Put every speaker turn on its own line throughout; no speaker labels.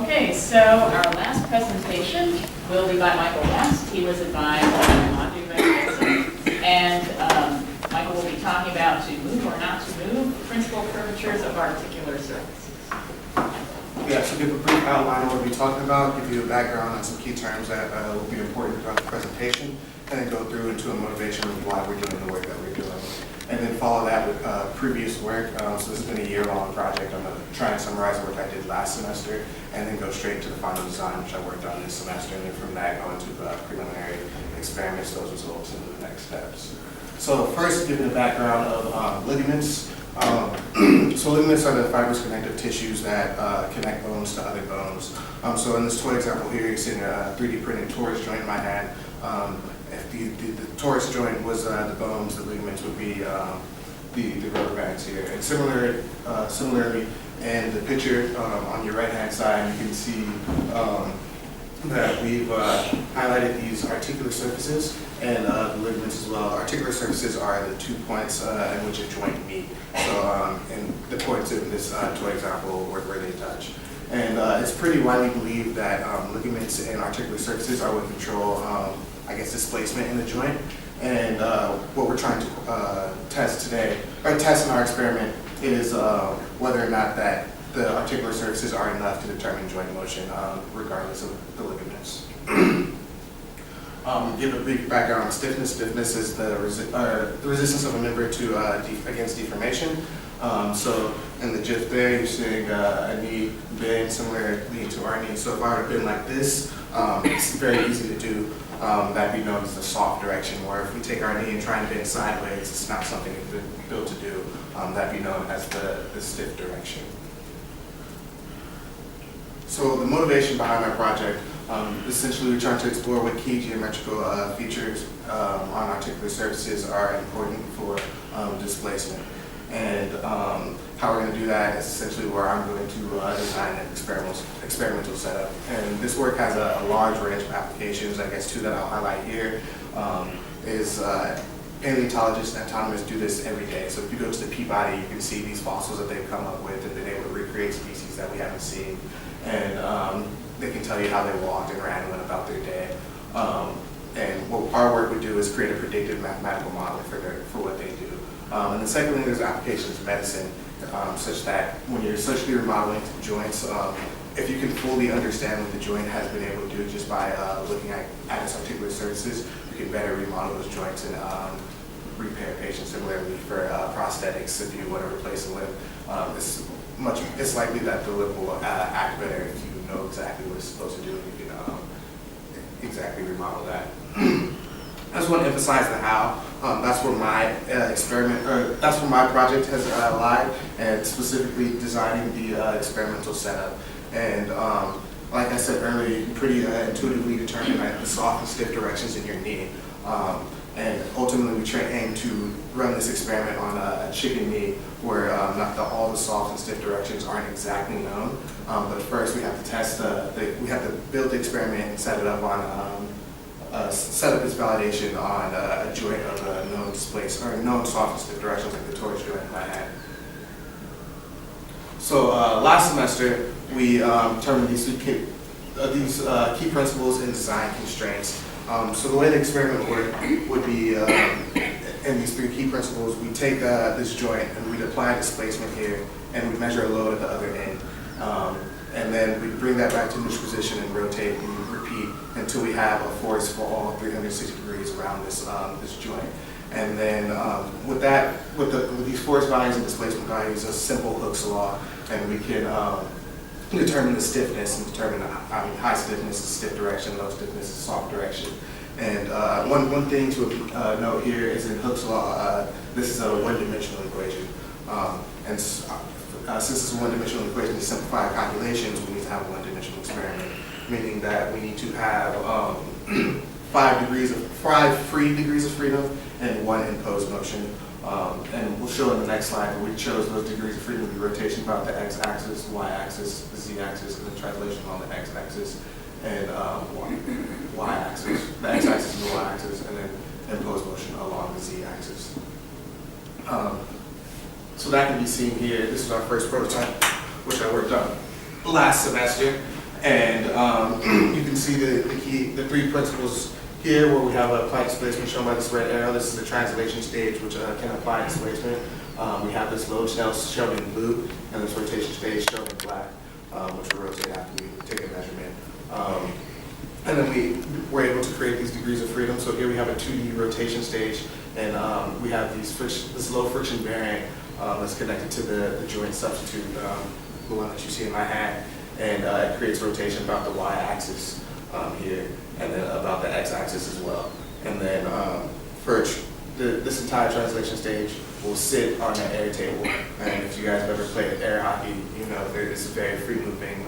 Okay, so our last presentation will be by Michael West. He was advised by Audrey Van. And Michael will be talking about to move or not to move, principal curvatures of articular surfaces.
Yeah, so give a brief outline of what we'll be talking about, give you a background on some key terms that will be important throughout the presentation, and then go through into a motivation of why we're doing the work that we're doing. And then follow that with previous work. So this has been a year-long project. I'm going to try and summarize the work I did last semester, and then go straight to the final design, which I worked on this semester, and then from that go into preliminary experiments, those results, and the next steps. So first, giving a background of ligaments. So ligaments are the fibrous connective tissues that connect bones to other bones. So in this toy example here, you're seeing a 3D printed torus joint in my hand. If the torus joint was the bones, the ligaments would be the rubber bands here. And similarly, in the picture on your right-hand side, you can see that we've highlighted these articular surfaces and the ligaments as well. Articular surfaces are the 2 points in which a joint meet. So, and the points in this toy example where they touch. And it's pretty widely believed that ligaments and articular surfaces are what control, I guess, displacement in the joint. And what we're trying to test in our experiment is whether or not that the articular surfaces are enough to determine joint motion, regardless of the ligaments. Give a brief background on stiffness. Stiffness is the resistance of a member to against deformation. So in the GIF there, you're seeing a knee bend similarly to our knee. So if I were to bend like this, it's very easy to do. That'd be known as the soft direction, where if we take our knee and try and bend sideways, it's not something we've been built to do. That'd be known as the stiff direction. So the motivation behind our project, essentially we're trying to explore what key geometrical features on articular surfaces are important for displacement. And how we're going to do that is essentially where I'm going to design an experimental setup. And this work has a large range of applications. I guess two that I'll highlight here is paleontologists and anatomists do this every day. So if you go to the Peabody, you can see these fossils that they've come up with and been able to recreate species that we haven't seen. And they can tell you how they walked and ran and went about their day. And what our work would do is create a predictive mathematical model for what they do. And then secondly, there's applications of medicine, such that when you're surgically remodeling joints, if you can fully understand what the joint has been able to do just by looking at its articular surfaces, you can better remodel those joints and repair patients. Similarly for prosthetics, if you want to replace a limb, it's likely that the limb will act better if you know exactly what it's supposed to do and you can exactly remodel that. I just want to emphasize the how. That's where my that's where my project has lied, and specifically designing the experimental setup. And like I said earlier, you can pretty intuitively determine the soft and stiff directions in your knee. And ultimately, we aim to run this experiment on a chicken knee, where all the soft and stiff directions aren't exactly known. But first, we have to test we have to build the experiment and set it up on. Set up its validation on a joint of a known known soft and stiff directions, like the torus joint in my hand. So last semester, we determined these key principles in design constraints. So the way the experiment would be, in these three key principles, we take this joint and we'd apply displacement here, and we'd measure a load at the other end. And then we bring that back to neutral position and rotate and repeat until we have a force for all 360 degrees around this joint. And then with these force values and displacement values, a simple Hooke's law, and we can determine the stiffness and determine high stiffness is stiff direction, low stiffness is soft direction. And one thing to note here is in Hooke's law, this is a one-dimensional equation. Since it's a one-dimensional equation to simplify calculations, we need to have a one-dimensional experiment, meaning that we need to have 5 free degrees of freedom and 1 imposed motion. And we'll show in the next slide, but we chose those degrees of freedom to be rotation about the x-axis, y-axis, the z-axis, and then translation on the x-axis and y-axis. The x-axis and the y-axis, and then imposed motion along the z-axis. So that can be seen here. This is our first prototype, which I worked on last semester. And you can see the three principles here, where we have a apply displacement shown by this red arrow. This is the translation stage, which can apply displacement. We have this load shell shown in blue, and this rotation stage shown in black, which will rotate after we take a measurement. And then we were able to create these degrees of freedom. So here we have a 2D rotation stage, and we have this low friction bearing that's connected to the joint substitute, the one that you see in my hand, and it creates rotation about the y-axis here, and then about the x-axis as well. And then for this entire translation stage will sit on an air table. And if you guys have ever played air hockey, you know it's a very free-moving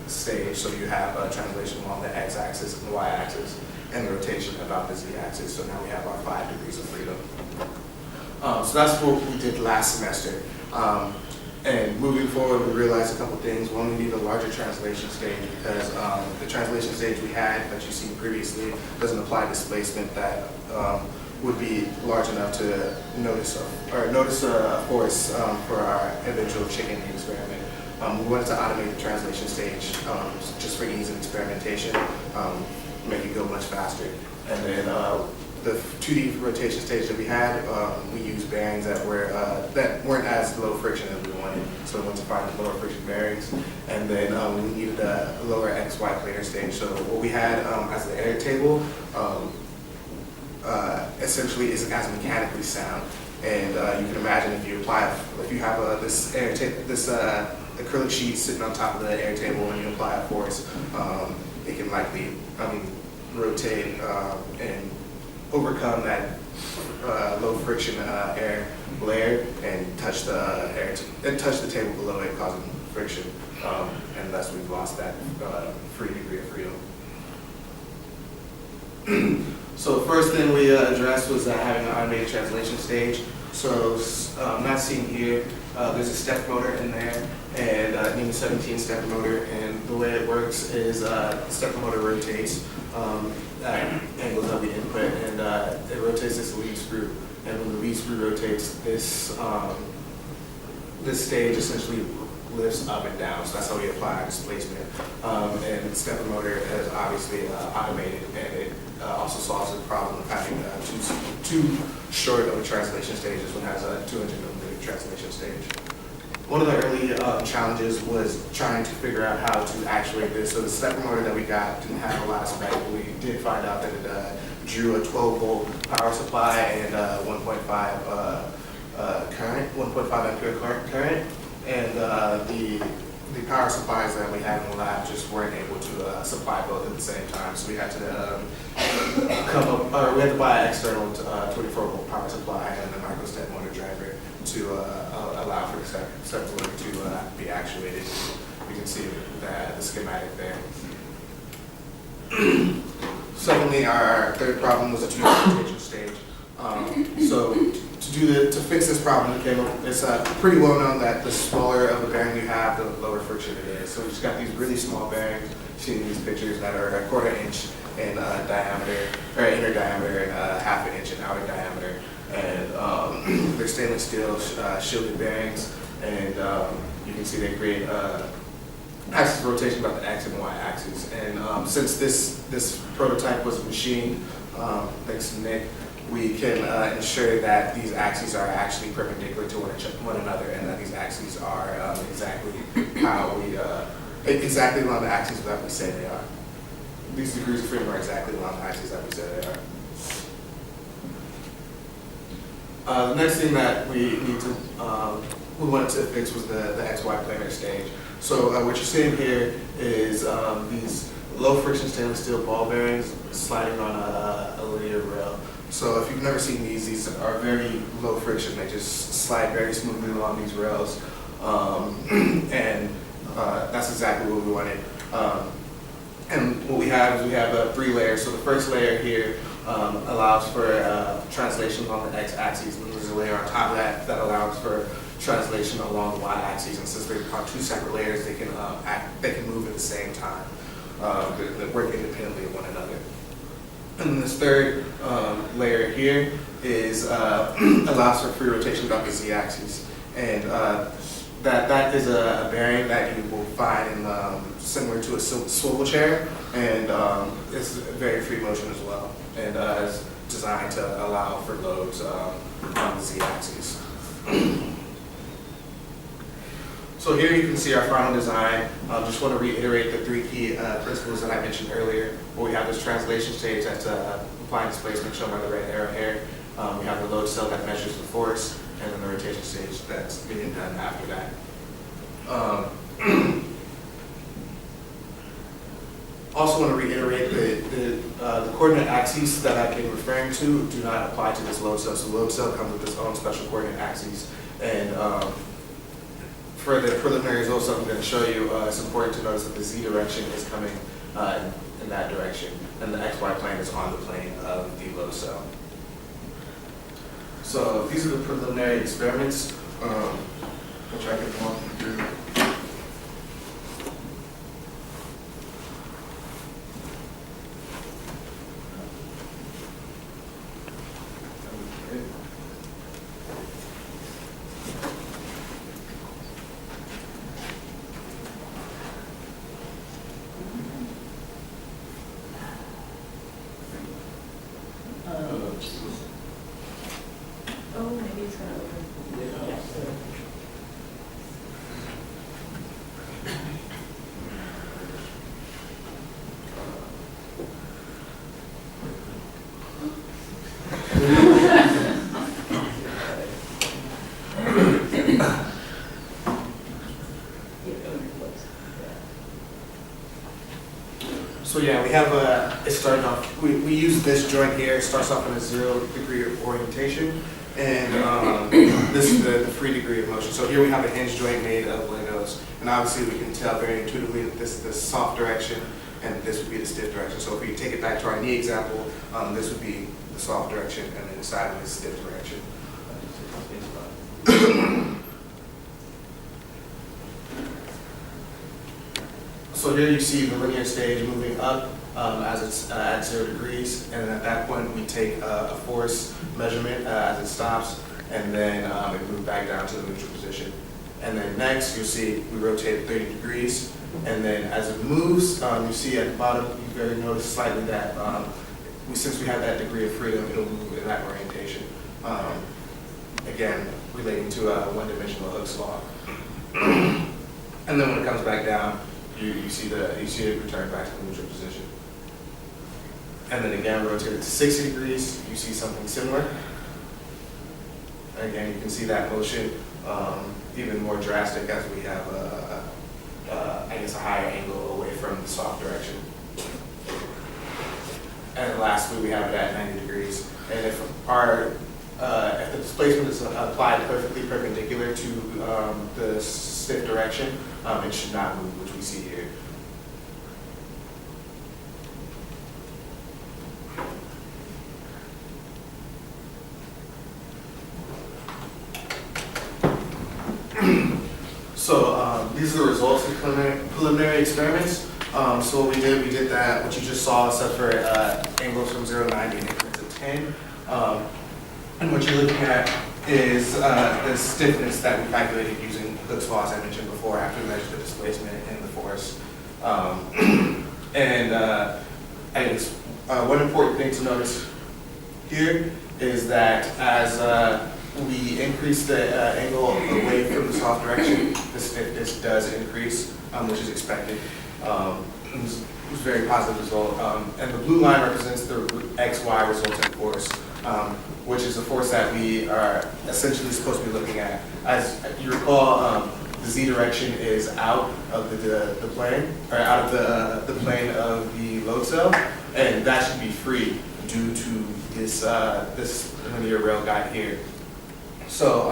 stage. So you have translation along the x-axis and the y-axis, and the rotation about the z-axis. So now we have our 5 degrees of freedom. So that's what we did last semester. And moving forward, we realized a couple things. One, we need a larger translation stage because the translation stage we had that you've seen previously doesn't apply displacement that would be large enough to notice a force for our eventual chicken experiment. We wanted to automate the translation stage just for ease of experimentation, make it go much faster. And then the 2D rotation stage that we had, we used bearings that weren't as low friction as we wanted. So we went to find the lower friction bearings. And then we needed a lower XY planar stage. So what we had as the air table essentially is as mechanically sound. And you can imagine if you have this acrylic sheet sitting on top of the air table and you apply a force, it can likely rotate and overcome that low friction air layer and touch the table below it, causing friction, and thus we've lost that free degree of freedom. So the first thing we addressed was having an automated translation stage. So not seen here, there's a step motor in there, and a 17 step motor, and the way it works is the step motor rotates at angles that we input, and it rotates this lead screw, and when the lead screw rotates, this stage essentially lifts up and down, so that's how we apply our displacement. And the stepper motor is obviously automated, and it also solves the problem of having too short of a translation stage. This one has a 200 millimeter translation stage. One of the early challenges was trying to figure out how to actuate this. So the stepper motor that we got didn't have a lot of spec. We did find out that it drew a 12-volt power supply and 1.5 ampere current. And the power supplies that we had in the lab just weren't able to supply both at the same time. So we had to we had to buy an external 24-volt power supply and a micro step motor driver to allow for the step motor to be actuated. You can see the schematic there. Secondly, our third problem was a 2D rotation stage. So to fix this problem, it's pretty well known that the smaller of a bearing you have, the lower friction it is. So we just got these really small bearings, seen these pictures that are a 1/4 inch in diameter, or inner diameter, and 1/2 inch in outer diameter. And they're stainless steel shielded bearings, and you can see they create axis of rotation about the x and y axis. And since this prototype was machined, thanks to Nick, we can ensure that these axes are actually perpendicular to one another, and that these axes are exactly along the axes that we say they are. These degrees of freedom are exactly along the axes that we say they are. The next thing that we wanted to fix was the XY planar stage. So what you're seeing here is these low friction stainless steel ball bearings sliding on a linear rail. So if you've never seen these are very low friction. They just slide very smoothly along these rails. And that's exactly what we wanted. And what we have is 3 layers. So the first layer here allows for translation along the x-axis, and there's a layer on top of that allows for translation along the y-axis. And since they're on 2 separate layers, they can move at the same time. They work independently of one another. And then this third layer here is allows for free rotation about the z-axis, and that is a bearing that you will find in similar to a swivel chair, and it's very free motion as well, and it's designed to allow for loads on the z-axis. So here you can see our final design. Just want to reiterate the three key principles that I mentioned earlier, where we have this translation stage that's applying displacement shown by the red arrow here. We have the load cell that measures the force, and then the rotation stage that's being done after that. Also want to reiterate that the coordinate axes that I've been referring to do not apply to this load cell. So the load cell comes with its own special coordinate axes. And for the preliminary results I'm going to show you, it's important to notice that the z direction is coming in that direction, and the xy plane is on the plane of the load cell. So these are the preliminary experiments, which I can walk you through.
Oh, maybe it's going to open. Yeah.
So yeah, we have it's starting off, we use this joint here. It starts off in a 0 degree of orientation, and this is the free degree of motion. So here we have a hinge joint made of Legos, and obviously we can tell very intuitively that this is the soft direction, and this would be the stiff direction. So if we take it back to our knee example, this would be the soft direction, and then sideways stiff direction. So here you see the linear stage moving up as it's at 0 degrees, and at that point we take a force measurement as it stops, and then it moves back down to the neutral position. And then next you'll see we rotate 30 degrees, and then as it moves, you see at the bottom, you very notice slightly that since we have that degree of freedom, it'll move in that orientation. Again, relating to one-dimensional Hooke's law. And then when it comes back down, you see it return back to the neutral position. And then again, rotate it to 60 degrees, you see something similar. Again, you can see that motion even more drastic as we have I guess a higher angle away from the soft direction. And lastly, we have it at 90 degrees. And if the displacement is applied perfectly perpendicular to the stiff direction, it should not move, which we see here. So these are the results of preliminary experiments. So what we did that, what you just saw, except for angles from 0 to 90 and increments of 10. And what you're looking at is the stiffness that we calculated using Hooke's law, as I mentioned before, after we measured the displacement and the force. And I guess one important thing to notice here is that as we increase the angle away from the soft direction, the stiffness does increase, which is expected. It was a very positive result. And the blue line represents the XY resultant force, which is the force that we are essentially supposed to be looking at. As you recall, the z direction is out of the plane, or out of the plane of the load cell, and that should be free due to this this linear rail guide here. So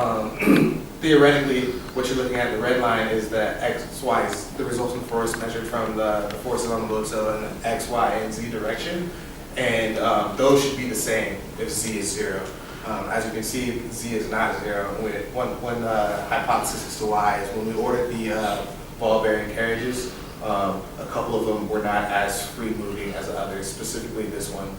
theoretically, what you're looking at, the red line, is the XY, is the resultant force measured from the forces on the load cell in the X, Y, and Z direction. And those should be the same if Z is 0. As you can see, Z is not 0. One hypothesis as to why is when we ordered the ball bearing carriages, a couple of them were not as free moving as others. Specifically, this one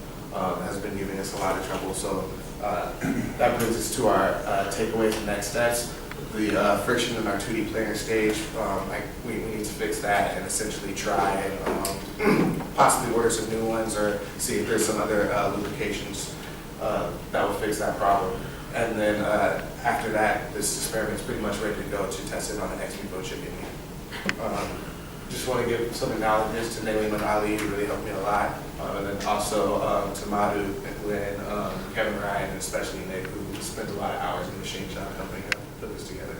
has been giving us a lot of trouble. So that brings us to our takeaways and next steps. the friction in our 2D planar stage. We need to fix that and essentially try and possibly order some new ones or see if there's some other lubrications that will fix that problem. And then after that, this experiment is pretty much ready to go to test it on an ex vivo chicken. Just want to give some acknowledgments to Naomi and Ali, who really helped me a lot. And then also to Madhu and Glenn, Kevin Ryan, and especially Nick, who spent a lot of hours in the machine shop helping put this together.